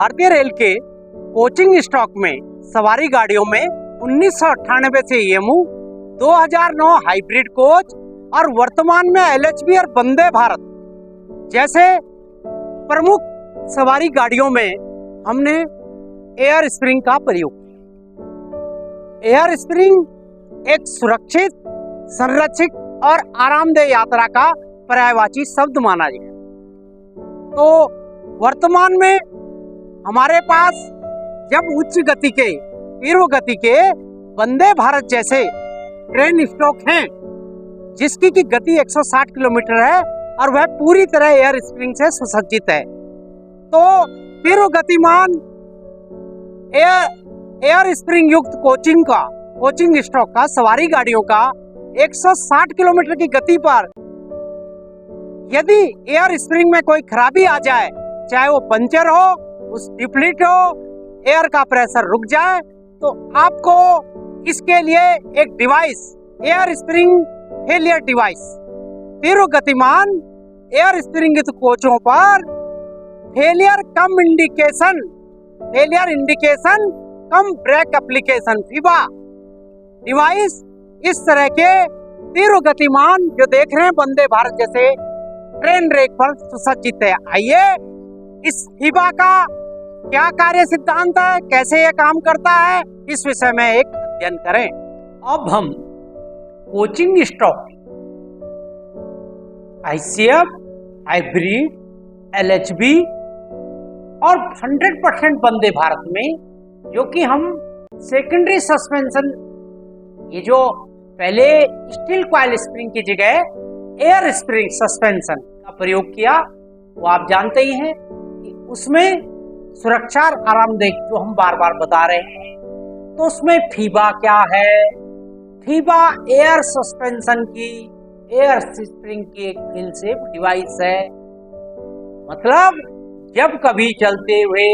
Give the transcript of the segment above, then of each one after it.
भारतीय रेल के coaching stock में सवारी गाड़ियों में 1998 से ईएमयू, 2009 हाइब्रिड कोच और वर्तमान में एलएचबी और वंदे भारत जैसे प्रमुख सवारी गाड़ियों में हमने एयर स्प्रिंग का प्रयोग किया। एयर स्प्रिंग एक सुरक्षित, संरक्षित और आरामदेह यात्रा का पर्यायवाची शब्द माना गया। तो वर्तमान में हमारे पास जब उच्च गति के, तीव्र गति के वंदे भारत जैसे ट्रेन स्टॉक हैं जिसकी की गति 160 किलोमीटर है और वह पूरी तरह एयर स्प्रिंग से सुसज्जित है, तो तीव्र गतिमान एयर स्प्रिंग युक्त कोचिंग स्टॉक का सवारी गाड़ियों का 160 किलोमीटर की गति पर यदि एयर स्प्रिंग में कोई खराबी आ जाए, चाहे वो पंचर हो, उस डिप्लीट हो, एयर का प्रेशर रुक जाए, तो आपको इसके लिए एक device, air spring failure device, तीव्र गतिमान एयर स्प्रिंग कोचों पर फेलियर इंडिकेशन कम ब्रेक एप्लीकेशन फीबा डिवाइस इस तरह के तीव्र गतिमान जो देख रहे हैं वंदे भारत जैसे ट्रेन रेक पर सुसज्जित है। आइए इस फीबा का क्या कार्य सिद्धांत है, कैसे यह काम करता है, इस विषय में एक अध्ययन करें। अब हम coaching stock ICF, hybrid, LHB और 100% वंदे भारत में, जो कि हम सेकेंडरी सस्पेंशन, ये जो पहले स्टील कॉइल स्प्रिंग की जगह एयर स्प्रिंग सस्पेंशन का प्रयोग किया, वो आप जानते ही हैं कि उसमें सुरक्षा और आरामदेह जो हम बार बार बता रहे हैं। तो उसमें फीबा क्या है? फीबा एयर सस्पेंशन की, एयर स्प्रिंग की एक फील सेफ डिवाइस है। मतलब जब कभी चलते हुए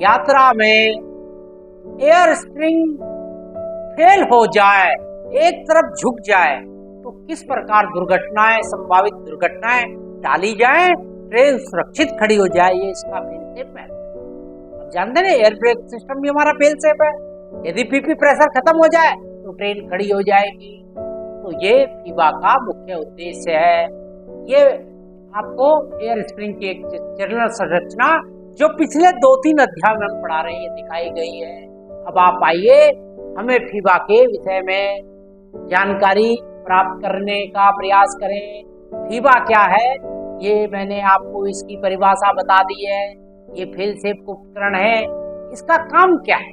यात्रा में एयर स्प्रिंग फेल हो जाए, एक तरफ झुक जाए, तो किस प्रकार दुर्घटनाएं, संभावित दुर्घटनाएं टाली जाए, ट्रेन सुरक्षित खड़ी हो जाए, ये इसका फेल सेफ है। अब जानते हैं एयर ब्रेक सिस्टम भी हमारा फेल सेफ है। यदि पीपी प्रेशर खत्म हो जाए तो ट्रेन खड़ी हो जाएगी। तो ये फीबा का मुख्य उद्देश्य है। ये आपको एयर स्प्रिंग की एक जनरल संरचना जो पिछले 2-3 अध्याय में हम पढ़ा रहे हैं दिखाई गई है। अब आप आइए हमें फीबा के विषय में जानकारी प्राप्त करने का प्रयास करें। फीबा क्या है, ये मैंने आपको इसकी परिभाषा बता दी है। ये फेल सेफ उपकरण है। इसका काम क्या है?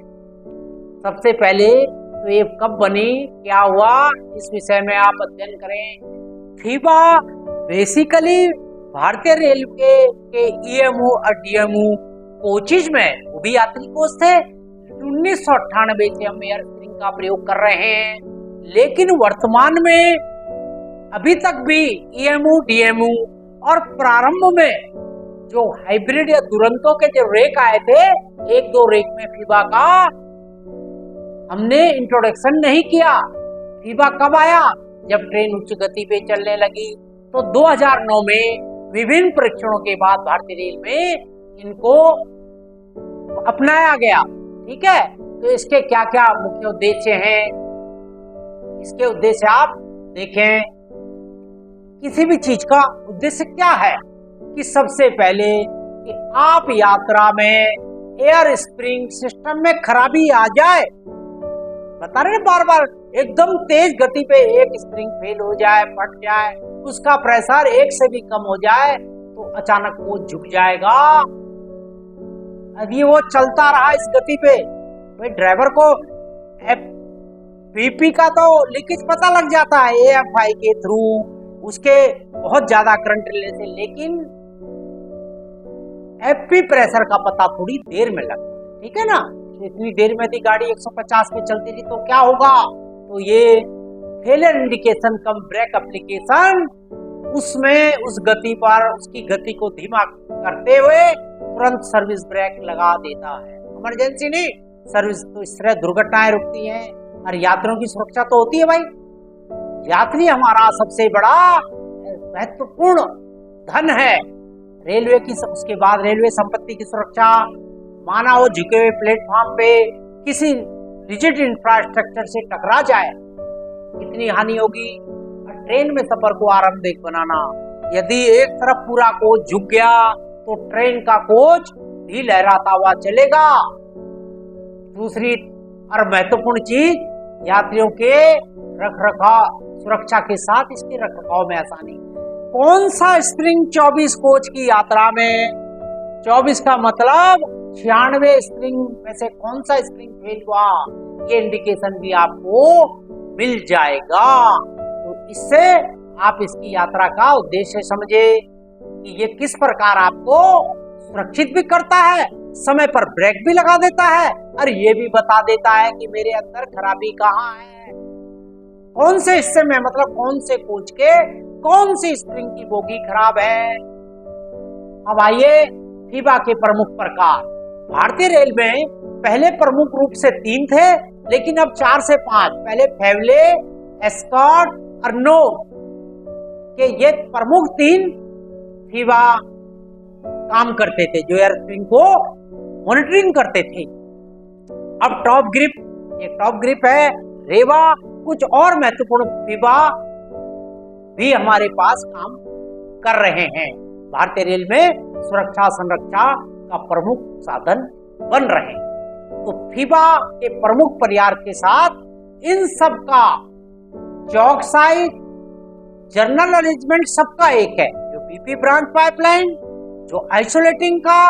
सबसे पहले तो ये कब बनी, क्या हुआ, इस विषय में आप अध्ययन करें। फीबा बेसिकली भारतीय रेलवे के ईएमयू और डीएमयू कोचेज में, वो भी यात्री कोच थे, 1998 से हम एयर स्प्रिंग का प्रयोग कर रहे हैं। लेकिन वर्तमान में अभी तक भी ईएमयू, डीएमयू और प्रारंभ में जो हाइब्रिड या दुरंतो के जो रेक आए थे, 1-2 रेक में फीबा का हमने इंट्रोडक्शन नहीं किया। फीबा कब आया? जब ट्रेन उच्च गति पे चलने लगी। तो 2009 में विभिन्न परीक्षणों के बाद भारतीय रेल में इनको अपनाया गया। ठीक है, तो इसके क्या क्या मुख्य उद्देश्य हैं? इसके उद्देश्य आप देखें। किसी भी चीज का उद्देश्य क्या है कि सबसे पहले कि आप यात्रा में एयर स्प्रिंग सिस्टम में खराबी आ जाए, बता रहे हैं बार बार, एकदम तेज गति पे एक स्प्रिंग फेल हो जाए, फट जाए, उसका प्रेशर 1 से भी कम हो जाए, तो अचानक वो झुक जाएगा। यदि वो चलता रहा इस गति पे, भाई ड्राइवर को पीपी का तो लीकेज पता लग जाता है एएफआई के थ्रू, उसके बहुत ज्यादा करंट लेने से, लेकिन एफपी प्रेशर का पता थोड़ी देर में लगता है। ठीक है ना? इतनी देर में यदि गाड़ी 150 पे चलती थी तो क्या होगा? तो ये फेलियर इंडिकेशन कम ब्रेक एप्लीकेशन उसमें उस गति पर उसकी गति को धीमा करते हुए तुरंत सर्विस ब्रेक लगा देता है। इमरजेंसी नहीं, सर्विस, तो इस तरह दुर्घटनाएं रुकती हैं और यात्रियों की सुरक्षा तो होती है। भाई यात्री हमारा सबसे बड़ा महत्वपूर्ण धन है। रेलवे की, उसके बाद रेलवे संपत्ति की सुरक्षा, माना वो झुके हुए प्लेटफॉर्म पे किसी रिजिड इंफ्रास्ट्रक्चर से टकरा जाए, कितनी हानि होगी। ट्रेन में सफर को आरामदायक बनाना, यदि एक तरफ पूरा कोच झुक गया तो ट्रेन का कोच भी लहराता हुआ चलेगा। दूसरी और महत्वपूर्ण चीज, यात्रियों के रखरखाव, सुरक्षा के साथ इसके रखरखाव में आसानी। कौन सा स्प्रिंग 24 कोच की यात्रा में, 24 का मतलब 96 स्प्रिंग में से कौन सा स्प्रिंग फेल हुआ, ये इंडिकेशन भी आपको मिल जाएगा। तो इससे आप इसकी यात्रा का उद्देश्य समझे कि ये किस प्रकार आपको सुरक्षित भी करता है, समय पर ब्रेक भी लगा देता है और ये भी बता देता है कि मेरे अंदर खराबी कहाँ है, कौन से हिस्से में, मतलब कौन से कोच के कौन सी स्प्रिंग की बोगी खराब है। अब आइए फीबा के प्रमुख प्रकार। भारतीय रेल में पहले प्रमुख रूप से 3 थे, लेकिन अब 4 से 5। पहले फेवले, एस्कॉर्ट और नो के ये प्रमुख 3 फीबा काम करते थे, जो एयर स्प्रिंग को मॉनिटरिंग करते थे। अब टॉप ग्रिप, ये टॉप ग्रिप है, रेवा, कुछ और महत्वपूर्ण फीबा भी हमारे पास काम कर रहे हैं, भारतीय रेल में सुरक्षा संरक्षा का प्रमुख साधन बन रहे हैं। तो फीबा के प्रमुख परिवार के साथ इन सब का चौकसाई, जर्नल अरेंजमेंट सबका एक है, जो बीपी ब्रांच पाइपलाइन, जो आइसोलेटिंग का,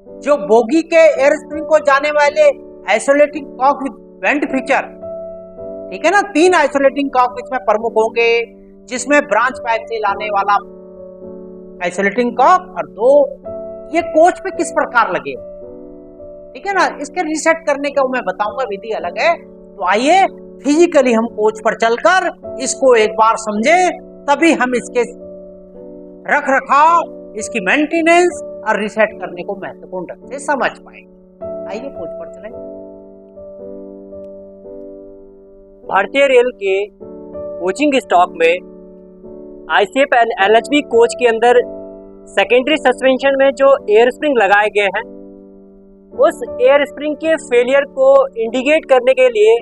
जो बोगी के एयर स्प्रिंग को जाने वाले isolating cock with vent feature, ठीक है ना। 3 आइसोलेटिंग कॉक इसमें प्रमुख होंगे, जिसमें ब्रांच पाइप से लाने वाला आइसोलेटिंग कॉक और 2 ये कोच पे किस प्रकार लगे, ठीक है ना। इसके रीसेट करने का मैं बताऊंगा, विधि अलग है। तो आइए फिजिकली हम कोच पर चलकर इसको एक बार समझे, तभी हम इसके रख रखाव, इसकी मेंटेनेंस और रीसेट करने को महत्वपूर्ण ढंग से समझ पाएंगे। आइए कोच पर चलें। भारतीय रेल के कोचिंग स्टॉक में आईसीएफ एंड एलएचबी कोच के अंदर सेकेंडरी सस्पेंशन में जो एयर स्प्रिंग लगाए गए हैं, उस एयर स्प्रिंग के फेलियर को इंडिकेट करने के लिए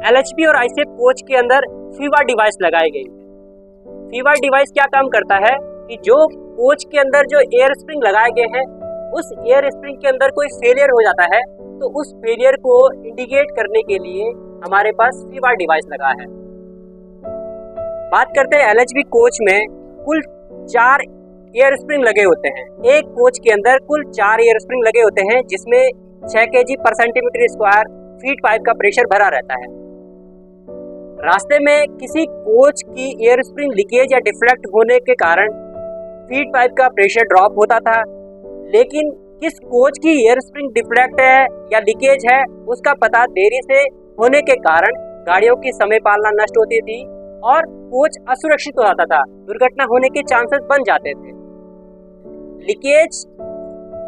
एलएचबी और आईसीएफ कोच के अंदर फीवा डिवाइस लगाई गई है। फीवा डिवाइस क्या काम करता है कि जो कोच के अंदर जो एयर स्प्रिंग लगाए गए हैं, उस एयर स्प्रिंग के अंदर कोई फेलियर हो जाता है तो उस फेलियर को इंडिकेट करने के लिए हमारे पास फीवा डिवाइस लगा है। बात करते हैं एलएचबी कोच में कुल 4 एयर स्प्रिंग लगे होते हैं। एक कोच के अंदर कुल 4 एयर स्प्रिंग लगे होते हैं, जिसमें 6 kg पर सेंटीमीटर स्क्वायर फीड पाइप का प्रेशर भरा रहता है। रास्ते में किसी कोच की एयर स्प्रिंग लीकेज या डिफ्लेक्ट होने के कारण फीड पाइप का प्रेशर ड्रॉप होता था, लेकिन किस कोच की एयर स्प्रिंग डिफ्लेक्ट है या लीकेज है उसका पता देरी से होने के कारण गाड़ियों की समय पालना नष्ट होती थी और कोच असुरक्षित हो जाता था, दुर्घटना होने के चांसेस बन जाते थे। लीकेज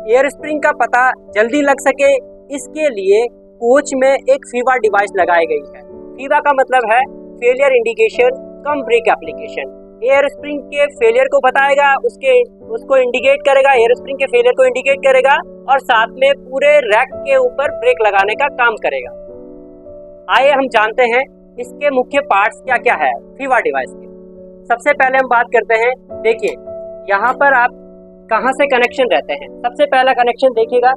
एयर स्प्रिंग का पता जल्दी लग सके, इसके लिए कोच में एक फीवा डिवाइस लगाई गई है। फीवा का मतलब है फेलियर इंडिकेशन कम ब्रेक एप्लीकेशन। एयर स्प्रिंग के फेलियर को बताएगा, उसको इंडिकेट करेगा, एयर स्प्रिंग के फेलियर को इंडिकेट करेगा और साथ में पूरे रैक के ऊपर ब्रेक लगाने का काम करेगा। आइए हम जानते हैं इसके मुख्य पार्ट्स क्या क्या है फीवा डिवाइस के। सबसे पहले हम बात करते हैं, देखिए यहाँ पर आप कहाँ से कनेक्शन रहते हैं। सबसे पहला कनेक्शन देखिएगा,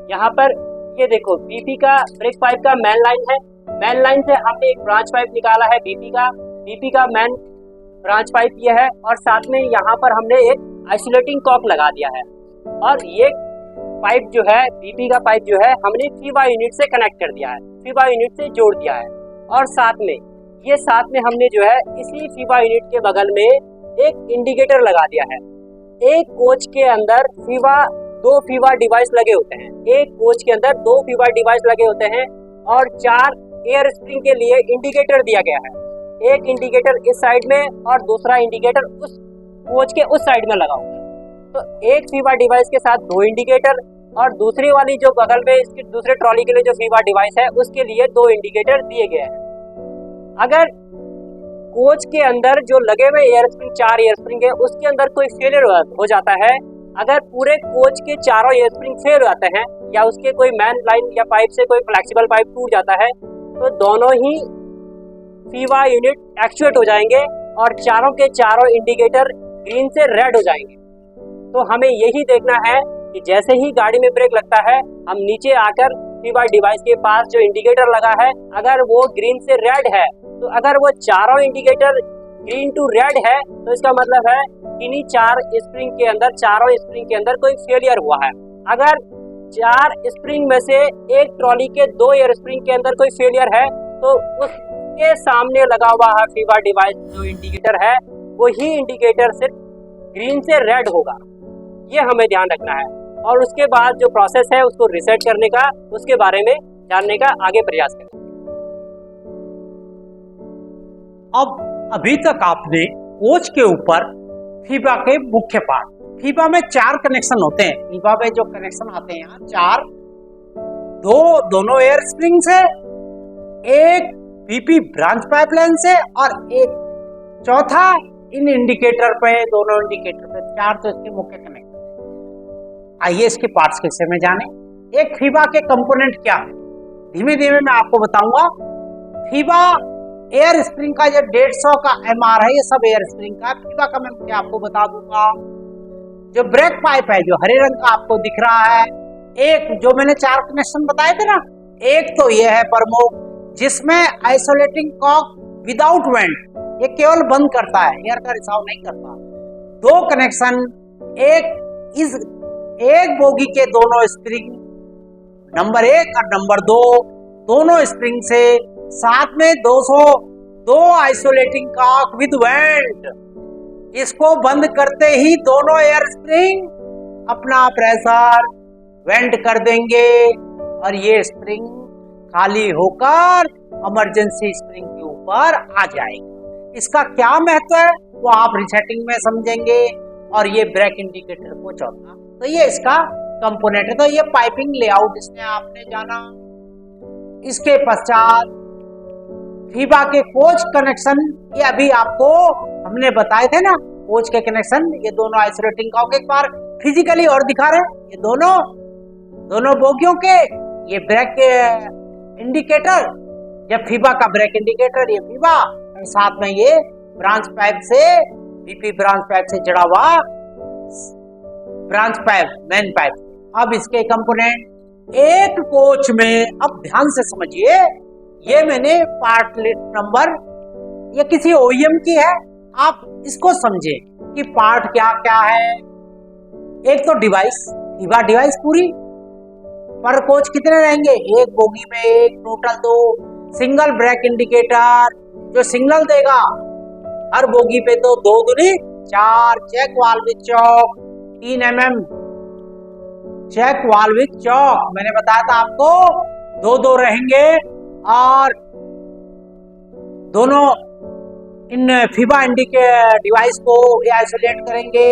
यहाँ पर ये देखो बीपी का ब्रेक पाइप का मेन लाइन है। मेन लाइन से हमने एक ब्रांच पाइप निकाला है बीपी का मेन ब्रांच पाइप ये है और साथ में यहाँ पर हमने एक आइसोलेटिंग कॉक लगा दिया है और ये पाइप जो है बीपी का पाइप जो है हमने फीवा यूनिट से कनेक्ट कर दिया है, फीवा यूनिट से जोड़ दिया है। और साथ में हमने जो है इसी फीवा यूनिट के बगल में एक इंडिकेटर लगा दिया है। एक कोच के अंदर 2 फीवा डिवाइस लगे होते हैं, एक कोच के अंदर 2 फीवा डिवाइस लगे होते हैं और 4 एयर स्प्रिंग के लिए इंडिकेटर दिया गया है। एक इंडिकेटर इस साइड में और दूसरा इंडिकेटर उस कोच के उस साइड में लगा हुआ है। तो एक फीवा डिवाइस के साथ 2 इंडिकेटर और दूसरी वाली जो बगल में इसकी दूसरे ट्रॉली के लिए जो फीवा डिवाइस है उसके लिए 2 इंडिकेटर दिए गए हैं। अगर कोच के अंदर जो लगे हुए एयर स्प्रिंग 4 एयर स्प्रिंग है उसके अंदर कोई फेलियर हो जाता है, अगर पूरे कोच के चारों एयर स्प्रिंग फेल हो जाते हैं या उसके कोई मैन लाइन या पाइप से कोई फ्लेक्सिबल पाइप टूट जाता है तो दोनों ही फीवा यूनिट एक्चुएट हो जाएंगे और चारों के चारों इंडिकेटर ग्रीन से रेड हो जाएंगे। तो हमें यही देखना है कि जैसे ही गाड़ी में ब्रेक लगता है हम नीचे आकर फीवा डिवाइस के पास जो इंडिकेटर लगा है अगर वो ग्रीन से रेड है तो अगर वो चारों इंडिकेटर ग्रीन टू रेड है तो इसका मतलब है इन्हीं चार स्प्रिंग के अंदर चारों स्प्रिंग के अंदर कोई फेलियर हुआ है। अगर चार स्प्रिंग में से एक ट्रॉली के दो एयर स्प्रिंग के अंदर कोई फेलियर है तो उसके सामने लगा हुआ है फीवा डिवाइस जो इंडिकेटर है वही इंडिकेटर सिर्फ ग्रीन से रेड होगा। ये हमें ध्यान रखना है और उसके बाद जो प्रोसेस है उसको रिसेट करने का उसके बारे में जानने का आगे प्रयास करें। अब अभी तक आपने कोच के ऊपर फीबा के मुख्य पार्ट, फीबा में 4 कनेक्शन होते हैं। फीबा में जो कनेक्शन आते हैं यहाँ 4, दोनों एयर स्प्रिंग से, एक पीपी ब्रांच पाइपलाइन से और एक चौथा इन इंडिकेटर पे, दोनों इंडिकेटर पे 4 तो इसके मुख्य कनेक्शन। आइए इसके पार्ट्स के विषय में जाने। एक फीबा के कंपोनेंट क्या है, धीमे धीमे मैं आपको बताऊंगा। फीबा एयर स्प्रिंग का जो 150 का एमआर है ये सब एयर स्प्रिंग का। फीबा का मैं मुझे आपको बता दूंगा। जो ब्रेक पाइप है जो हरे रंग का आपको दिख रहा है, एक जो मैंने 4 कनेक्शन बताए थे ना, एक तो ये है प्रमुख जिसमें आइसोलेटिंग कॉक विदाउट वेंट, ये केवल बंद करता है, एयर का रिसाव नहीं करता। 2 कनेक्शन, एक बोगी के दोनों स्प्रिंग नंबर 1 और नंबर 2 दोनों स्प्रिंग से, साथ में 202 आइसोलेटिंग कॉक विद वेंट। इसको बंद करते ही दोनों एयर स्प्रिंग अपना प्रेशर वेंट कर देंगे और ये स्प्रिंग खाली होकर इमरजेंसी स्प्रिंग के ऊपर आ जाएगी। इसका क्या महत्व है वो आप रिसेटिंग में समझेंगे। और ये ब्रेक इंडिकेटर को चौथा, तो ये इसका कंपोनेंट है। तो ये पाइपिंग लेआउट इसमें आपने जाना। इसके पश्चात फीबा के कोच कनेक्शन, ये अभी आपको हमने बताए थे ना, कोच के कनेक्शन, ये दोनों आइसोलेटिंग कॉक एक बार फिजिकली और दिखा रहे हैं। ये दोनों बोगियों के ये ब्रेक इंडिकेटर, ये फीबा का ब्रेक इंडिकेटर, ये फीबा, और साथ में ये ब्रांच पाइप से, बीपी ब्रांच पाइप से जुड़ा हुआ ब्रांच पाइप, मेन पाइप। अब इसके कंपोनेंट एक कोच में, अब ध्यान से समझिए, ये मैंने पार्ट लिस्ट नंबर, ये किसी ओईएम की है, आप इसको समझे कि पार्ट क्या क्या है। एक तो डिवाइस, फीबा डिवाइस पूरी पर कोच कितने रहेंगे, एक बोगी में एक, टोटल 2 सिंगल ब्रेक इंडिकेटर जो सिग्नल देगा हर बोगी पे, तो 2 दूनी 4 check valve with choke, 3 mm check valve with choke, मैंने बताया था आपको 2 रहेंगे। और दोनों इन फीबा इंडिकेटर डिवाइस को ये आइसोलेट करेंगे।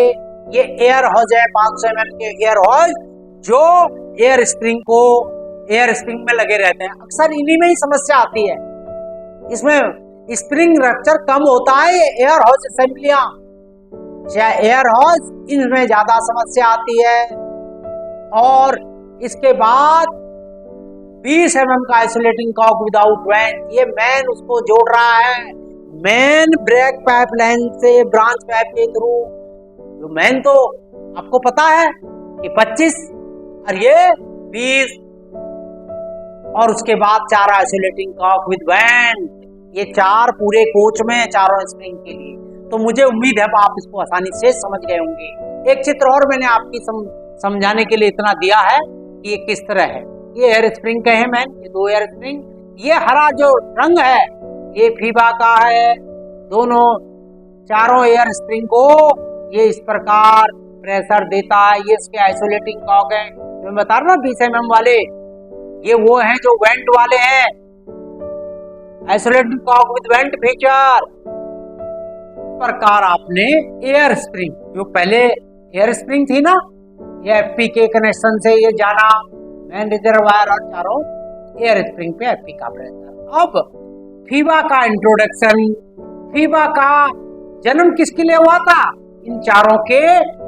ये एयर हॉज है, 500 mm के एयर हॉज जो एयर स्प्रिंग में लगे रहते हैं। अक्सर इन्हीं में ही समस्या आती है, इसमें स्प्रिंग रप्चर कम होता है। ये एयर हॉज असेंबलियां, एयर हॉज, इनमें ज्यादा समस्या आती है। और इसके बाद 20 mm का आइसोलेटिंग कॉक विदाउट वेंट, ये मैन उसको जोड़ रहा है, मैन ब्रेक पाइप लाइन से ब्रांच पाइप के थ्रू। तो मैन तो आपको पता है कि 25 और ये 20, और उसके बाद 4 आइसोलेटिंग कॉक विद वेंट, ये 4 पूरे कोच में, चारों स्प्रिंग के लिए। तो मुझे उम्मीद है आप इसको आसानी से समझ गए होंगे। एक चित्र और मैंने आपकी समझाने के लिए इतना दिया है कि ये किस तरह है। ये एयर स्प्रिंग के हैं मैन, ये 2 एयर स्प्रिंग, ये हरा जो रंग है ये फीबा का है। दोनों चारों एयर स्प्रिंग को ये इस प्रकार प्रेशर देता है। ये इसके आइसोलेटिंग कॉक है, मैं बता रहा हूँ 20 mm वाले, ये वो हैं जो वेंट वाले हैं, isolating cock with vent feature. प्रकार आपने एयर स्प्रिंग, जो पहले एयर स्प्रिंग थी ना, ये एफपी के कनेक्शन से ये जाना, मैन रिजर्वायर और चारों एयर स्प्रिंग पे एफपी का प्रेशर। अब फीबा का इंट्रोडक्शन, फीबा का जन्म किसके लिए हुआ था, इन चारों के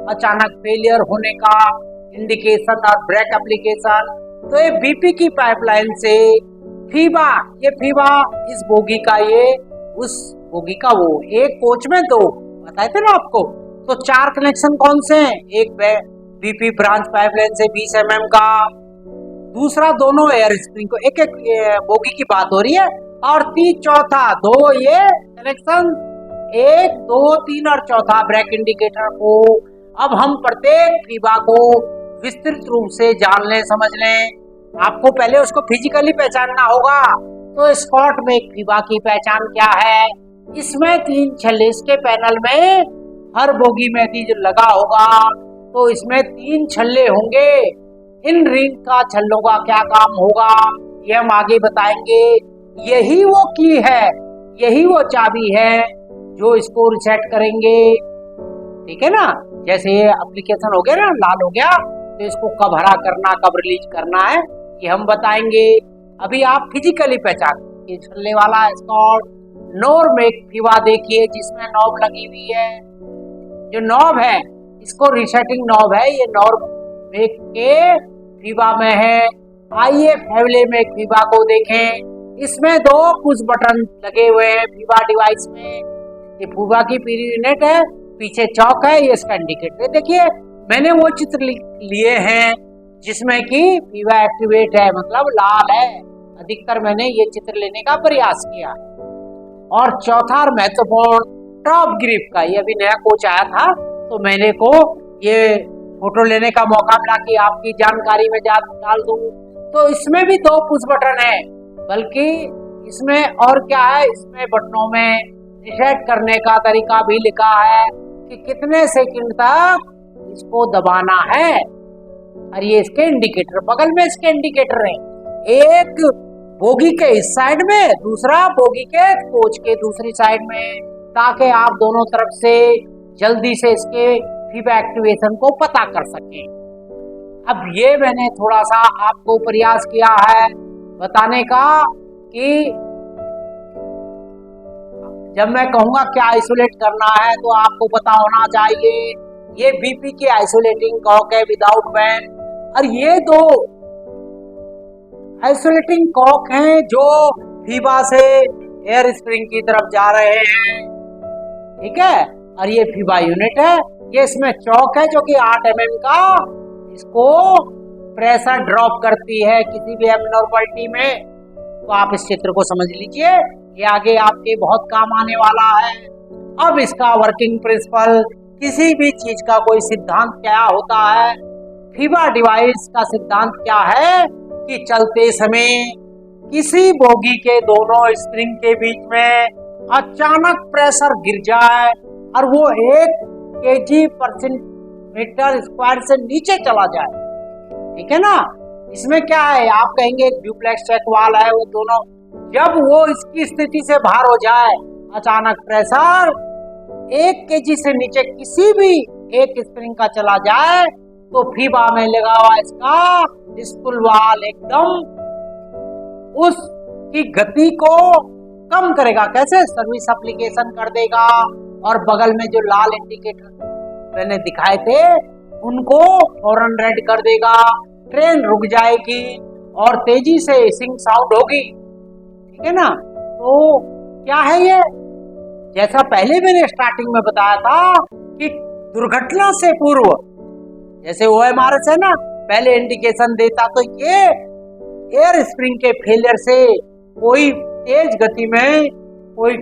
अचानक फेलियर होने का इंडिकेशन और ब्रेक एप्लीकेशन। तो ये बीपी की पाइपलाइन से फीबा, ये फीबा इस बोगी का, ये उस बोगी का, वो एक कोच में दो बताए थे ना आपको। तो 4 कनेक्शन कौन से हैं? एक बीपी ब्रांच पाइपलाइन से 20 mm का, दूसरा दोनों एयर स्प्रिंग को, एक एक बोगी की बात हो रही है, और चौथा 2 ये कनेक्शन, 1 2 3 और चौथा ब्रेक इंडिकेटर को। अब हम प्रत्येक फीबा को विस्तृत रूप से जान लें, समझ लें। आपको पहले उसको फिजिकली पहचानना होगा। तो स्कॉट में एक फीबा की पहचान क्या है? इसमें 3 छल्ले, इसके पैनल में हर बोगी में जो लगा होगा तो इसमें 3 छल्ले होंगे। इन रिंग का छल्लों का क्या काम होगा ये हम आगे बताएंगे। यही वो की है, यही वो चाबी है जो इसको रिसेट करेंगे। ठीक है ना, जैसे ये एप्लीकेशन हो गया ना, लाल हो गया, तो इसको कब हरा करना, कब रिलीज करना है ये हम बताएंगे। अभी आप फिजिकली पहचान ये छल्ले वाला स्कॉट। नॉर्म एक फीबा देखिए जिसमें नॉब लगी हुई है, जो नॉब है इसको रिसेटिंग नॉब है, ये नॉर्म एक के फीबा में है। आइए फैमिली में एक फीबा को देखें। इसमें 2 पुश बटन लगे हुए हैं फीबा डिवाइस में। ये फीबा की पीरी यूनिट है, पीछे चौक है, ये इसका इंडिकेटर। देखिए मैंने वो चित्र लिए हैं जिसमें कि फीबा एक्टिवेट है, मतलब लाल है। अधिकतर मैंने ये चित्र लेने का प्रयास किया। और चौथा और महत्वपूर्ण टॉप ग्रिप का, ये अभी नया कोच आया था तो मैंने को ये फोटो लेने का मौका मिला कि आपकी जानकारी में डाल दूं। तो इसमें भी 2 पुश बटन है, बल्कि इसमें और क्या है, इसमें बटनों में रिसेट करने का तरीका भी लिखा है कि कितने सेकंड तक इसको दबाना है। और ये इसके इंडिकेटर, बगल में इसके इंडिकेटर है, एक बोगी के इस साइड में, दूसरा बोगी के कोच के दूसरी साइड में, ताकि आप दोनों तरफ से जल्दी से इसके फीबा एक्टिवेशन को पता कर सकें। अब ये मैंने थोड़ा सा आपको प्रयास किया है बताने का कि जब मैं कहूंगा क्या आइसोलेट करना है तो आपको पता होना चाहिए। ये बीपी की आइसोलेटिंग कॉक है विदाउट बैन, और ये 2 आइसोलेटिंग कॉक हैं जो फीबा से एयर स्प्रिंग की तरफ जा रहे हैं। ठीक है, और ये फीबा यूनिट है, ये इसमें चौक है जो कि 8 mm का इसको प्रेशर ड्रॉप करती है किसी भी एबनॉर्मलिटी में। तो आप इस चित्र को समझ लीजिए, ये आगे आपके बहुत काम आने वाला है। अब इसका वर्किंग प्रिंसिपल, किसी भी चीज का कोई सिद्धांत क्या होता है, फीबा डिवाइस का सिद्धांत क्या है कि चलते समय किसी बोगी के दोनों स्प्रिंग के बीच में अचानक प्रेशर गिर जाए और वो 1 kg/m² से नीचे चला जाए। ठीक है ना, इसमें क्या है, आप कहेंगे ड्यूप्लेक्स चेक वाल है, वो दोनों जब वो इसकी स्थिति से बाहर हो जाए, अचानक प्रेशर 1 kg से नीचे किसी भी एक स्प्रिंग का चला जाए, तो फीबा में लगा हुआ इसका स्पूल वाल एकदम उसकी गति को कम करेगा। कैसे? सर्विस एप्लीकेशन कर देगा, और बगल में जो लाल इंडिकेटर मैंने दिखाए थे उनको फौरन रेड कर देगा। ट्रेन रुक जाएगी और तेजी से सिंक साउंड होगी। ठीक है ना, तो क्या है ये, जैसा पहले मैंने स्टार्टिंग में बताया था कि दुर्घटना से पूर्व, जैसे OMRS है ना, पहले इंडिकेशन देता, तो ये एयर स्प्रिंग के फेलियर से कोई तेज गति में कोई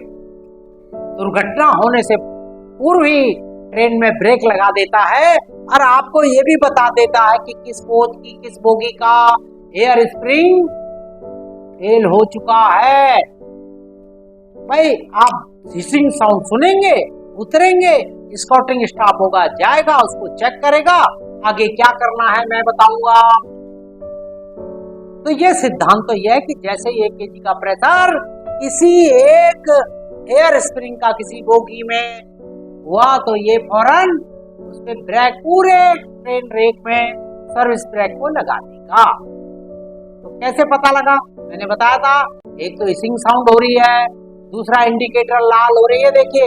दुर्घटना होने से पूर्व ही ट्रेन में ब्रेक लगा देता है, और आपको ये भी बता देता है कि किस कोच की, किस बोगी का एयर स्प्रिंग फेल हो चुका है। भाई आप हिसिंग साउंड सुनेंगे, उतरेंगे, स्कॉटिंग स्टाफ होगा, जाएगा, उसको चेक करेगा, आगे क्या करना है मैं बताऊंगा। तो ये सिद्धांत तो यह है कि जैसे 1 kg का प्रेशर किसी एक एयर स्प्रिंग का किसी बोगी में हुआ, तो ये फौरन उस पे ब्रेक, पूरे ट्रेन रेक में सर्विस ब्रेक को लगा देगा। तो कैसे पता लगा? मैंने बताया था, एक तो हिसिंग साउंड हो रही है, दूसरा इंडिकेटर लाल हो रही है। देखिए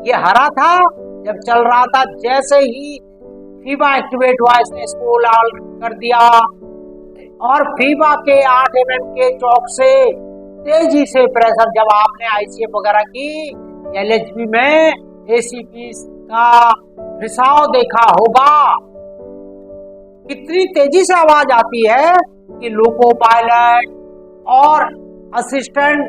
ये हरा था जब चल रहा था, जैसे ही फीबा एक्टिवेट हुआ, इसने इसको लाल कर दिया और फीबा के 8 mm के चौक से तेजी से प्रेशर, जब आपने आईसीएफ वगैरह की एलएचबी में एसीपी का रिसाव देखा होगा, कितनी तेजी से आवाज आती है कि लोको पायलट और असिस्टेंट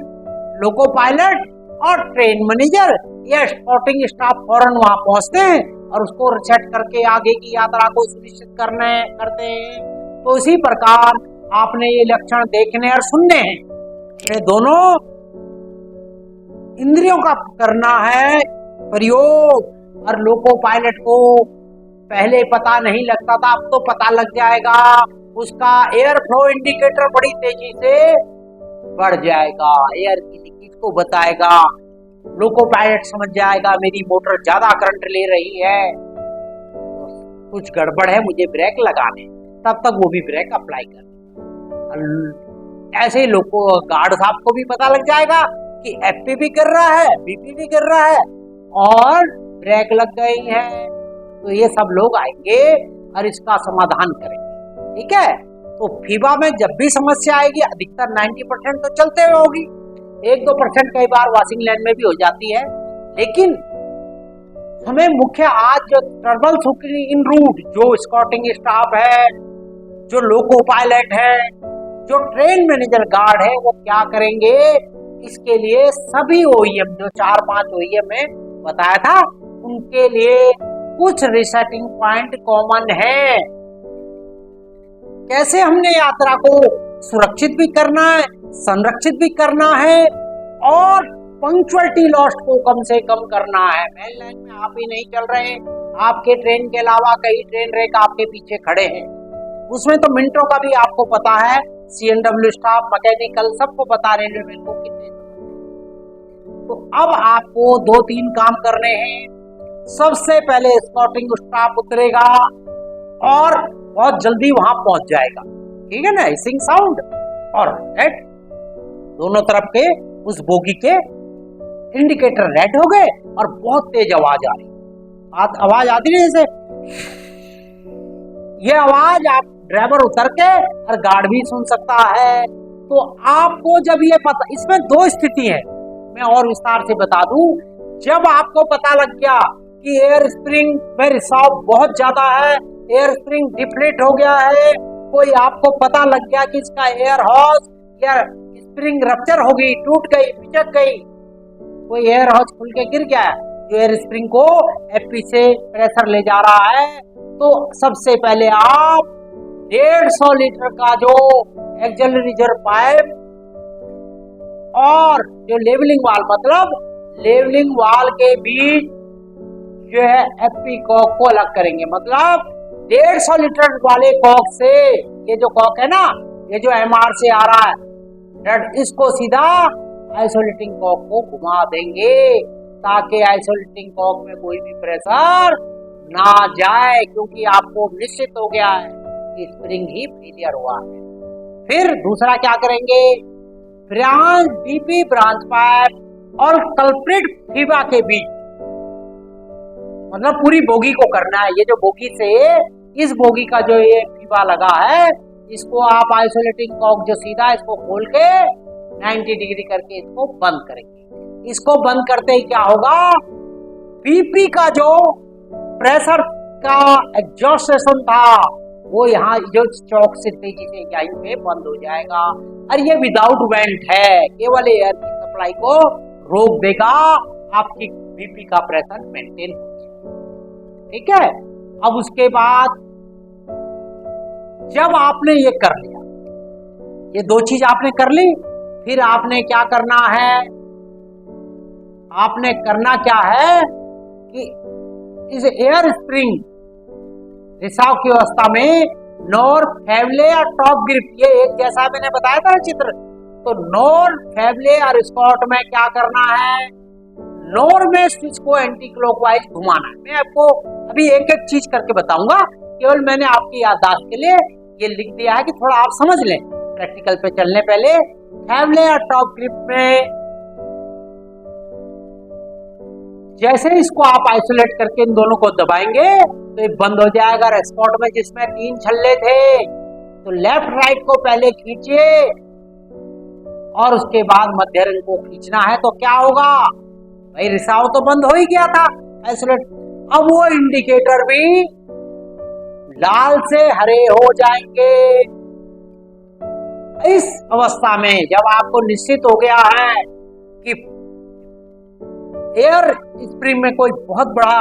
लोको पायलट और ट्रेन मैनेजर या स्पॉटिंग स्टाफ फौरन वहां पहुंचते हैं और उसको सेट करके आगे की यात्रा को सुनिश्चित करते हैं। तो इसी प्रकार आपने ये लक्षण देखने और सुनने हैं। ये दोनों इंद्रियों का करना है प्रयोग। और लोको पायलट को पहले पता नहीं लगता था, अब तो पता लग जाएगा। उसका एयर फ्लो इंडिकेटर बड़ी तेजी से बढ़ जाएगा, एयर की लीकेज को बताएगा। लोको पायलट समझ जाएगा मेरी मोटर ज्यादा करंट ले रही है, कुछ गड़बड़ है, मुझे ब्रेक लगाने। तब तक वो भी ब्रेक अप्लाई कर। ऐसे ही लोको गार्ड साहब को भी पता लग जाएगा कि एफपी भी कर रहा है, बीपी भी कर रहा है और ब्रेक लग गई है। तो ये सब लोग आएंगे और इसका समाधान करेंगे। ठीक है, तो फीबा में जब भी समस्या आएगी अधिकतर 90% तो चलते हुए होगी, 1-2% कई बार वॉशिंग लाइन में भी हो जाती है। लेकिन हमें मुख्य आज जो ट्रबल इन रूट, जो स्कॉटिंग स्टाफ है, जो लोको पायलट है, जो ट्रेन मैनेजर गार्ड है, वो क्या करेंगे इसके लिए सभी ओईएम, जो 4-5 ओईएम में बताया था, उनके लिए कुछ रिसेटिंग पॉइंट कॉमन है। कैसे हमने यात्रा को सुरक्षित भी करना है, संरक्षित भी करना है और पंक्चुअलिटी लॉस्ट को कम से कम करना है। मेन लाइन में आप ही नहीं चल रहे, आपके ट्रेन के अलावा कई ट्रेन रेक आपके पीछे खड़े हैं, उसमें तो मिनटों का भी आपको पता है। सीएनडब्ल्यू स्टाफ, मैकेनिकल, सबको पता रेलवे को कितने। तो अब आपको 2-3 काम करने हैं। सबसे पहले स्कॉटिंग स्टाफ उतरेगा और बहुत जल्दी वहां पहुंच जाएगा। ठीक है ना, हिसिंग साउंड और रेड, दोनों तरफ के उस बोगी के इंडिकेटर रेड हो गए और बहुत तेज आवाज आ रही। आवाज आती है जैसे ये आवाज, आप ड्राइवर उतर के और गार्ड भी सुन सकता है। तो आपको जब ये पता, इसमें 2 स्थिति है, मैं और विस्तार से बता दूं। जब आपको पता लग गया कि एयर स्प्रिंग में रिसाव बहुत ज्यादा है, एयर स्प्रिंग डिफ्लेट हो गया है, कोई आपको पता लग गया कि इसका एयर हॉस या स्प्रिंग रप्चर हो गई, टूट गई, पिचक गई, कोई एयर हॉस खुल के गिर गया जो एयर स्प्रिंग को एफपी से प्रेशर ले जा रहा है, तो सबसे पहले आप 150 लीटर का जो एक्सिलरी रिजर्व पाइप और जो लेवलिंग वाल, मतलब लेवलिंग वाल के बीच जो है एफपी कॉक को अलग करेंगे। मतलब 150 लीटर वाले कॉक से, ये जो कॉक है ना, ये जो एमआर से आ रहा है, इसको सीधा आइसोलेटिंग कॉक को घुमा देंगे ताकि आइसोलेटिंग कॉक में कोई भी प्रेशर ना जाए, क्योंकि आपको निश्चित हो गया है कि स्प्रिंग ही फेलियर हुआ है। फिर दूसरा क्या करेंगे, ब्रांच बीपी ब्रांच पाइप और कल्प्रिट फीबा के बीच, मतलब पूरी बोगी को करना है। ये जो बोगी से इस बोगी का जो ये फीबा लगा है, इसको आप आइसोलेटिंग कॉक जो सीधा, इसको खोल के 90 डिग्री करके इसको बंद करेंगे। इसको बंद करते ही क्या होगा, बीपी का जो प्रेशर का एग्जॉस्टेशन था वो यहाँ जो चौक से तेजी से यहीं पे बंद हो जाएगा। और ये विदाउट वेंट है, केवल एयर की सप्लाई को रोक देगा, आपकी बीपी का प्रेशर मेंटेन हो जाएगा। ठीक है, अब उसके बाद जब आपने ये कर लिया, ये 2 चीज आपने कर ली, फिर आपने क्या करना है, आपने करना क्या है कि इस एयर स्प्रिंग रिसाव की अवस्था में नोर, फैवले और टॉप ग्रिप, ये एक जैसा मैंने बताया था चित्र, तो नोर, फैवले और स्कॉट में क्या करना है, नोर में स्विच को एंटी क्लॉकवाइज घुमाना है। मैं आपको अभी एक एक चीज करके बताऊंगा, केवल मैंने आपकी याददाश्त के लिए ये लिख दिया है कि थोड़ा आप समझ लें। प्रैक्टिकल पे चलने पहले फैवले और टॉप ग्रिप में जैसे इसको आप आइसोलेट करके इन दोनों को दबाएंगे तो ये बंद हो जाएगा। एक्सपोर्ट में जिसमें 3 छल्ले थे तो लेफ्ट राइट को पहले खींचिए और उसके बाद मध्य रंग को खींचना है तो क्या होगा भाई, रिसाव तो बंद हो ही गया था आइसोलेट। अब वो इंडिकेटर भी लाल से हरे हो जाएंगे। इस अवस्था में जब आपको निश्चित हो गया है कि एयर स्प्रिंग में कोई बहुत बड़ा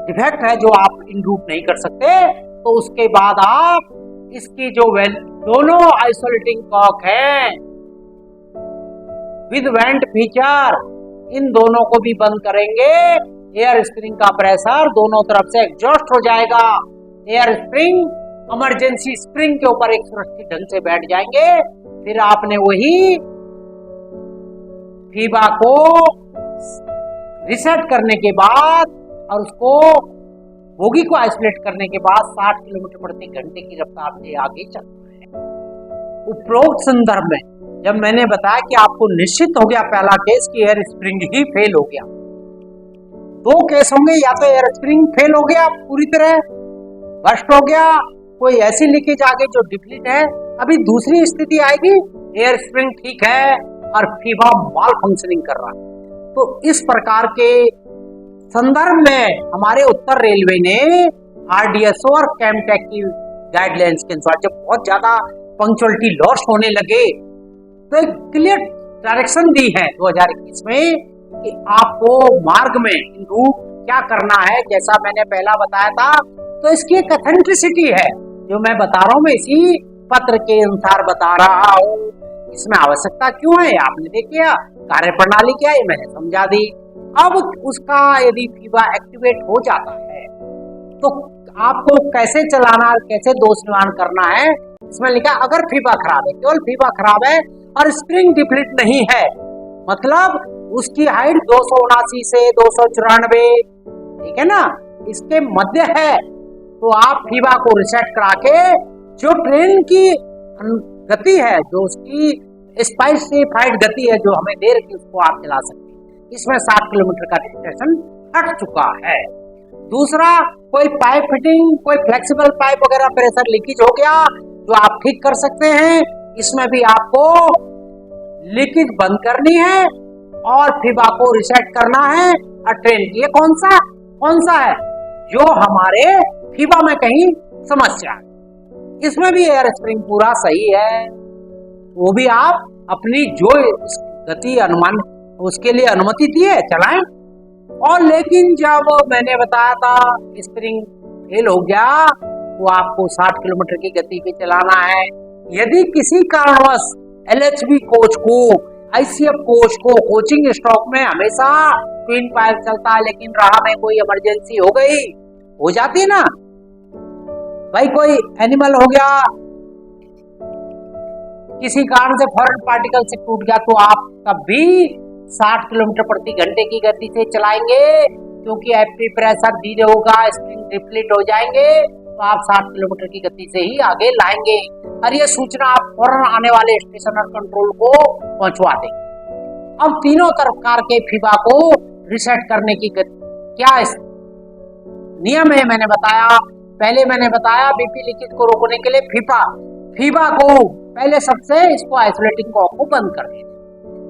डिफेक्ट है जो आप इनरूट नहीं कर सकते, तो उसके बाद आप इसकी जो दोनों आइसोलेटिंग कॉक है विद वेंट फीचर, इन दोनों को भी बंद करेंगे। एयर स्प्रिंग का प्रेशर दोनों तरफ से एग्जॉस्ट हो जाएगा। एयर स्प्रिंग इमरजेंसी स्प्रिंग के ऊपर एक सुरक्षित ढंग से बैठ जाएंगे। फिर आपने वही फीबा को रिसेट करने के बाद और उसको बोगी को आइसोलेट करने के बाद 60 किलोमीटर प्रति घंटे की रफ्तार से आगे चलता है। उपरोक्त संदर्भ में जब मैंने बताया कि आपको निश्चित हो गया पहला केस कि एयर स्प्रिंग ही फेल हो गया, 2 केस होंगे, या तो एयर स्प्रिंग फेल हो गया पूरी तरह बस्ट हो गया, कोई ऐसी लीकेज आ गई जो डिप्लीट है। अभी दूसरी स्थिति आएगी एयर स्प्रिंग ठीक है और फीबा माल फंक्शनिंग कर रहा है। तो इस प्रकार के संदर्भ में हमारे उत्तर रेलवे ने आरडीएसओ और कैमटेक की गाइडलाइंस के अनुसार जब बहुत ज्यादा पंक्चुअलिटी लॉस होने लगे तो एक क्लियर डायरेक्शन दी है 2021 में कि आपको मार्ग में रूट क्या करना है। जैसा मैंने पहला बताया था, तो इसकी एक ऑथेंटिसिटी है जो मैं बता रहा हूं, मैं इसी पत्र के अनुसार बता रहा हूं। इसमें आवश्यकता क्यों है आपने देखिए, कार्य प्रणाली क्या है मैंने समझा दी। अब उसका यदि फीबा एक्टिवेट हो जाता है तो आपको कैसे चलाना, कैसे दोष निवारण करना है, इसमें लिखा अगर फीबा खराब है, केवल फीबा खराब है और स्प्रिंग डिप्लीट नहीं है, मतलब उसकी हाइट 279 से 294, ठीक है ना, इसके मध्य है, तो आप फीबा को रिसेट करा के जो ट्रेन की गति है, जो उसकी स्पेसिफाइड गति है जो हमें दे रखी, उसको आप चला सकते हैं। इसमें 60 किलोमीटर का स्टेशन हट चुका है। दूसरा, कोई पाइप फिटिंग, कोई फ्लेक्सिबल पाइप वगैरह प्रेशर लीकेज हो गया जो आप ठीक कर सकते हैं, इसमें भी आपको लीकेज बंद करनी है और फीबा को रिसेट करना है। और ट्रेन की कौन सा है जो हमारे फीबा में कहीं समस्या है, इसमें भी एयर स्प्रिंग पूरा सही है, वो भी आप अपनी जो गति अनुमान उसके लिए अनुमति दिए चलाएं। और लेकिन जब मैंने बताया था स्प्रिंग फेल हो गया तो आपको 60 किलोमीटर की गति पे चलाना है। यदि किसी कारणवश एलएचबी कोच को, आईसीएफ कोच को कोचिंग स्टॉक में हमेशा ट्विन पाइप चलता है, लेकिन राह में कोई इमरजेंसी हो गई, हो जाती है ना भाई, कोई एनिमल हो गया, किसी कारण से फॉरेन पार्टिकल से टूट गया, तो आप तब भी 60 किलोमीटर प्रति घंटे की गति से चलाएंगे, क्योंकि एफपी प्रेशर धीरे होगा, स्प्रिंग डिप्लीट हो जाएंगे, तो आप 60 किलोमीटर की गति से ही आगे लाएंगे। और ये सूचना आप फौरन आने वाले स्टेशन और कंट्रोल को पहुंचवा देंगे। अब तीनों प्रकार के फीबा को रिसेट करने की क्या नियम है मैंने बताया। पहले मैंने बताया बीपी लीकेज को रोकने के लिए फीबा को पहले सबसे इसको आइसोलेटिंग कॉक को बंद कर देते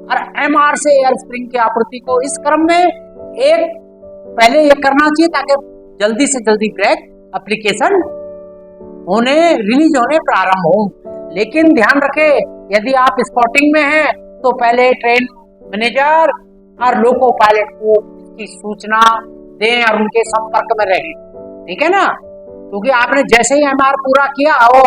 और एमआर से एयर स्प्रिंग की आपूर्ति को इस क्रम में एक पहले ये करना चाहिए ताकि जल्दी से जल्दी ब्रेक एप्लीकेशन रिलीज होने प्रारंभ हो। लेकिन ध्यान रखें, यदि आप स्पॉटिंग में हैं तो पहले ट्रेन मैनेजर और लोको पायलट को इसकी सूचना दें और उनके संपर्क में रहें, ठीक है ना, क्योंकि आपने जैसे ही एमआर पूरा किया हो,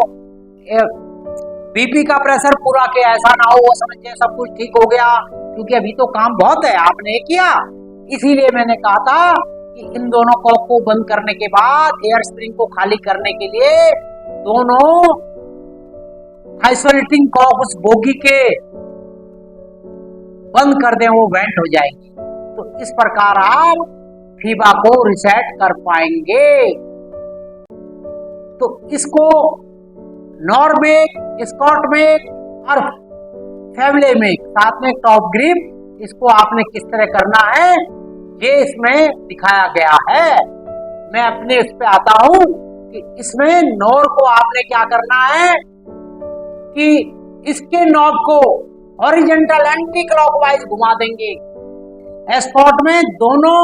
बीपी का प्रेशर पूरा किया, ऐसा ना हो वो समझे सब कुछ ठीक हो गया, क्योंकि अभी तो काम बहुत है आपने किया। इसीलिए मैंने कहा था कि इन दोनों कॉक को बंद करने के बाद एयर स्प्रिंग को खाली करने के लिए दोनों आइसोलेटिंग कॉक उस बोगी के बंद कर दें, वो वेंट हो जाएगी। तो इस प्रकार आप फीबा को रिसेट कर पाएंगे। तो इसको नॉर्मेक, स्कॉटमेक और फेवलेमेक, साथ में टॉप ग्रिप, इसको आपने किस तरह करना है ये इसमें दिखाया गया है। मैं अपने इस पे आता हूं कि इसमें नॉर को आपने क्या करना है कि इसके नॉब को हॉरिजॉन्टल एंटी क्लॉकवाइज घुमा देंगे। एस्कॉर्ट में दोनों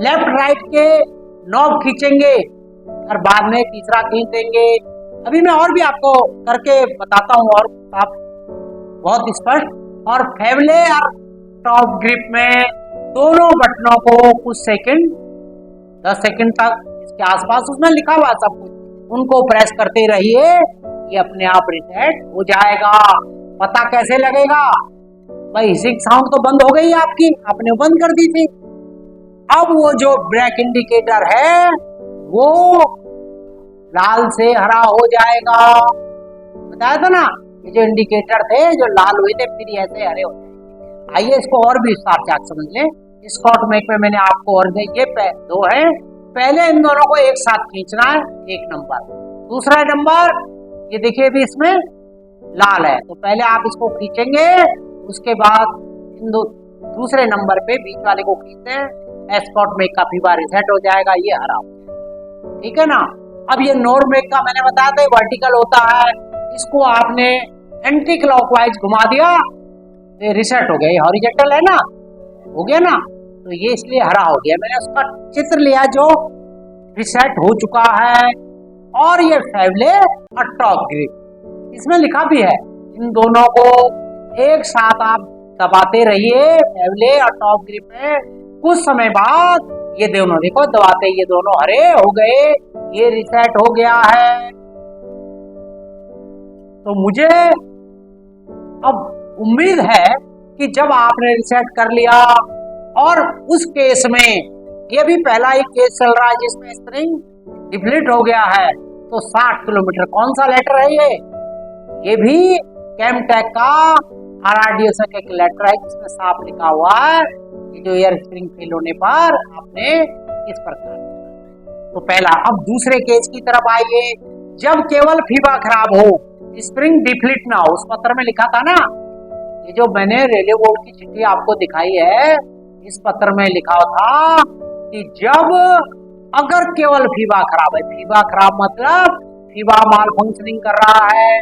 लेफ्ट राइट के नॉब खींचेंगे और बाद में तीसरा खींच देंगे। अभी मैं और भी आपको करके बताता हूं और आप बहुत स्पष्ट। और फेवले और टॉप ग्रिप में दोनों बटनों को कुछ सेकंड 10 सेकंड तक इसके आसपास उसमें लिखा हुआ सब कुछ, उनको प्रेस करते रहिए, ये अपने आप रिसेट हो जाएगा। पता कैसे लगेगा भाई? हिसिंग साउंड तो बंद हो गई आपकी, आपने बंद कर दी थी। अब वो जो ब्रेक इंडिकेटर है वो लाल से हरा हो जाएगा। बताया था ना, ये जो इंडिकेटर थे जो लाल हुए थे फिर ऐसे हरे हो जाएंगे। आइए इसको और भी विस्तार से आप समझ लें। स्कॉट मैक में मैंने आपको और ये दो है, पहले इन दोनों को एक साथ खींचना है, एक नंबर। दूसरा नंबर ये देखिए भी इसमें लाल है, तो पहले आप इसको खींचेंगे, उसके बाद इन दूसरे नंबर पे बीच वाले को खींचते हैं, एस्कॉट मैक का फीवा रिसेट हो जाएगा, ये हरा हो जाएगा। ठीक है ना। अब ये नॉर मैक का मैंने बताया था वर्टिकल होता है, इसको आपने एंटी क्लॉकवाइज घुमा दिया, ये रिसेट हो गया। ये हॉरिजॉन्टल है ना, हो गया ना, तो ये इसलिए हरा हो गया। मैंने उसका चित्र लिया जो रिसेट हो चुका है। और ये फेवले और टॉप ग्रिप, इसमें लिखा भी है, इन दोनों को एक साथ आप दबाते रहिए फेवले और टॉप ग्रिप में। कुछ समय बाद ये दोनों देखो दबाते, ये दोनों हरे हो गए, ये रिसेट हो गया है। तो मुझे अब उम्मीद है कि जब आपने रिसेट कर लिया, और उस केस में ये भी पहला ही केस चल रहा है जिसमें स्प्रिंग डिप्लीट हो गया है, तो 60 किलोमीटर कौन सा लेटर है ये भी केमटेक का RRDS का एक लेटर है जिसमें साफ लिखा हुआ है कि जो एयर स्प्रिंग फेल होने पर आपने इस प्रकार। तो पहला। अब दूसरे केस की तरफ आइए, जब केवल फीवा खराब हो, स्प्रिंग डिप्लीट ना हो। उस पत्र में लिखा था ना, ये जो मैंने रेलवे बोर्ड की चिट्ठी आपको दिखाई है, इस पत्र में लिखा था कि जब अगर केवल फीवा खराब है, फीवा खराब मतलब फीवा माल फंक्शनिंग कर रहा है,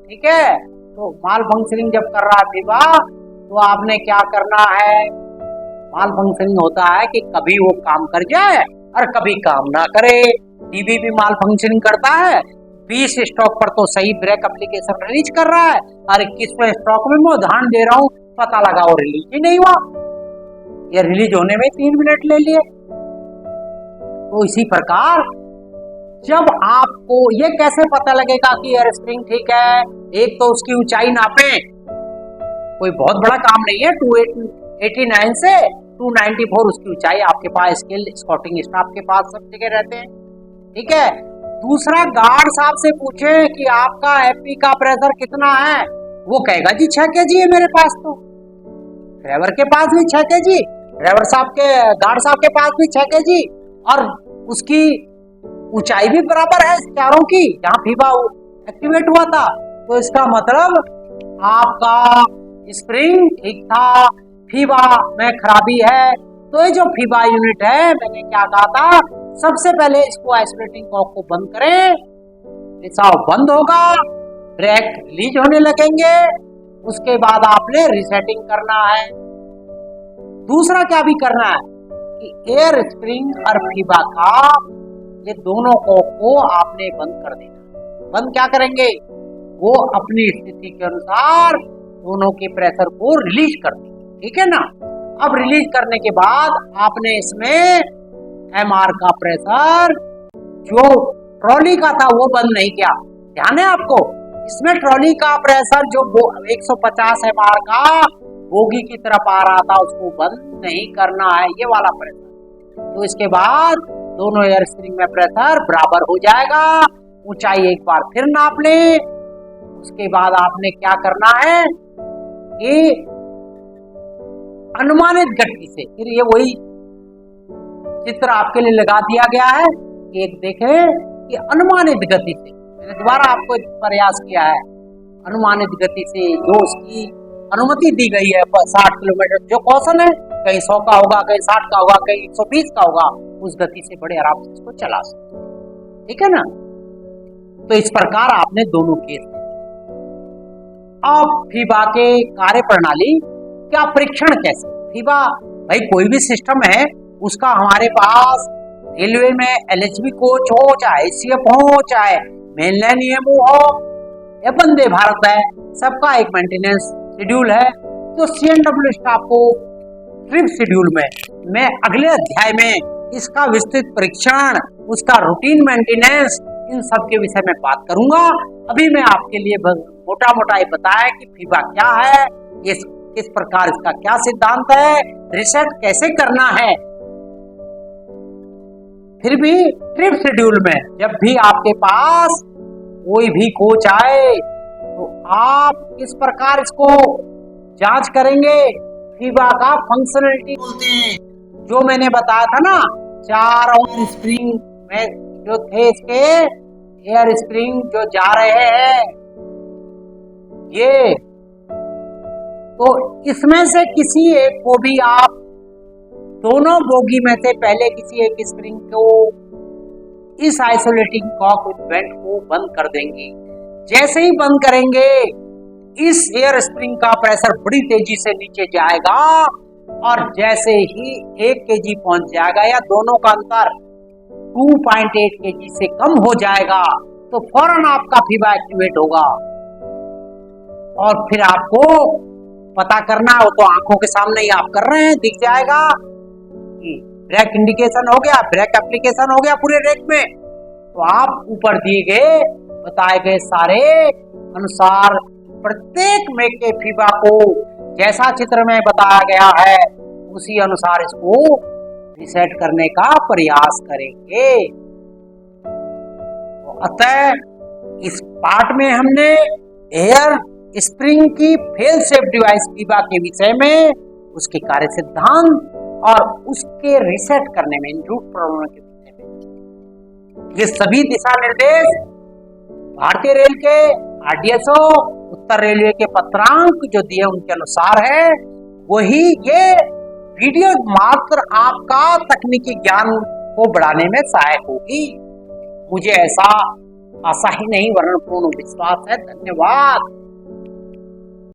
ठीक है, तो माल फंक्शनिंग जब कर रहा है फीवा, तो आपने क्या करना है? माल फंक्शनिंग होता है कि कभी वो काम कर जाए और कभी काम ना करे। टीवी भी माल फंक्शनिंग करता है, 20 स्टॉक पर तो सही ब्रेक एप्लीकेशन रिलीज कर रहा है, और 21वें स्टॉक में मैं उदाहरण दे रहा हूँ, पता लगा वो रिलीज ही नहीं हुआ, ये रिलीज होने में 3 मिनट ले लिए। तो इसी प्रकार जब आपको ये कैसे पता लगेगा कि एयर स्प्रिंग ठीक है? एक तो उसकी ऊंचाई नापे, कोई बहुत बड़ा काम नहीं है, 289 से 294 उसकी ऊंचाई आपके पास, स्किल स्कॉटिंग स्टाफ के पास सब जगह रहते हैं, ठीक है। दूसरा, गार्ड साहब से पूछे कि आपका एपी का प्रेशर कितना है, वो कहेगा जी 6 kg है मेरे पास। तो ड्राइवर के पास भी 6 kg, ड्राइवर साहब के गार्ड साहब के पास भी 6 kg, और उसकी ऊंचाई भी बराबर है चारों की जहां फीवा एक्टिवेट हुआ था। तो इसका मतलब आपका स्प्रिंग ठीक था, फीवा में खराबी है। तो ये जो फीवा यूनिट है, मैंने क्या कहा था, सबसे पहले इसको आइसोलेटिंग कॉक को बंद करें, रिसाव बंद होगा, ब्रेक रिलीज होने लगेंगे, उसके बाद आपने रिसेटिंग करना है। दूसरा क्या भी करना है कि एयर स्प्रिंग और फीवा का ये दोनों कॉक को आपने बंद कर देना। बंद क्या करेंगे? वो अपनी स्थिति के अनुसार दोनों के प्रेशर को रिलीज कर देंगे, ठीक है ना। अब रिलीज करने के बाद आपने इसमें MR का प्रेशर जो ट्रॉली का था वो बंद नहीं किया। ध्यान है आपको, इसमें ट्रॉली का प्रेशर जो 150 MR का बोगी की तरफ आ रहा था उसको बंद नहीं करना है, ये वाला प्रेशर। तो इसके बाद दोनों एयर स्प्रिंग में प्रेशर बराबर हो जाएगा। ऊंचाई एक बार फिर नाप ले। उसके बाद आपने क्या करना है कि अनुमानित गति से, फिर ये वही चित्र आपके लिए लगा दिया गया है, एक देखें कि अनुमानित गति से, मैंने दोबारा आपको प्रयास किया है, अनुमानित गति से जो उसकी अनुमति दी गई है 60 किलोमीटर, जो कौशन है कहीं 100 का होगा, कहीं 60 का होगा, कहीं 120 का होगा, उस गति से बड़े आराम से इसको चला सकते, ठीक है ना। तो इस प्रकार आपने दोनों केस। अब फीबा के कार्य प्रणाली क्या परीक्षण कैसे। फीबा भाई कोई भी सिस्टम है उसका हमारे पास रेलवे में एलएचबी कोच हो, चाहे सीएफ हो, चाहे मेनलाइन ईएमओ हो या वंदे भारत है, सबका एक मेंटेनेंस शेड्यूल है। तो सीएनडब्ल्यू स्टाफ को ट्रिप शेड्यूल में मैं अगले अध्याय में इसका विस्तृत परीक्षण, उसका रूटीन मेंटेनेंस, इन सब के विषय में बात करूंगा। अभी मैं आपके लिए मोटा मोटा ये बताया कि फीबा क्या है, इस प्रकार इसका क्या सिद्धांत है, रिसर्च कैसे करना है। फिर भी ट्रिप शेड्यूल में जब भी आपके पास कोई भी कोच आए तो आप किस प्रकार इसको जांच करेंगे। फीबा का फंक्शनलिटी बोलते हैं, जो मैंने बताया था ना, 4 और स्प्रिंग में जो थे इसके एयर स्प्रिंग जो जा रहे हैं ये, तो इसमें से किसी एक को भी आप दोनों बोगी में से पहले किसी एक स्प्रिंग को इस आइसोलेटिंग कॉक वेंट को बंद कर देंगे। जैसे ही बंद करेंगे इस एयर स्प्रिंग का प्रेशर बड़ी तेजी से नीचे जाएगा और जैसे ही 1 kg पहुंच जाएगा या दोनों का अंतर 2.8 kg से कम हो जाएगा तो फौरन आपका फीबा एक्टिवेट होगा। और फिर आपको पता करना हो तो आंखों के सामने ही आप कर रहे हैं, दिख जाएगा कि ब्रेक इंडिकेशन हो गया, ब्रेक एप्लीकेशन हो गया पूरे रेक में। तो आप ऊपर दिए गए बताए गए सारे अनुसार प्रत्येक में के फीबा को जैसा चित्र में बताया गया है उसी अनुसार इसको रिसेट करने का प्रयास करेंगे। तो अतः इस पार्ट में हमने एयर स्प्रिंग की फेल सेफ डिवाइस फीबा के विषय में, उसके कार्य सिद्धांत और उसके रिसेट करने में, रूट प्रॉब्लम के विषय में ये सभी दिशा निर्देश भारतीय रेल के आरडीएसओ, उत्तर रेलवे के पत्रांक जो दिए उनके अनुसार है। वही ये वीडियो मात्र आपका तकनीकी ज्ञान को बढ़ाने में सहायक होगी, मुझे ऐसा आशा ही नहीं वरन पूर्ण विश्वास है। धन्यवाद।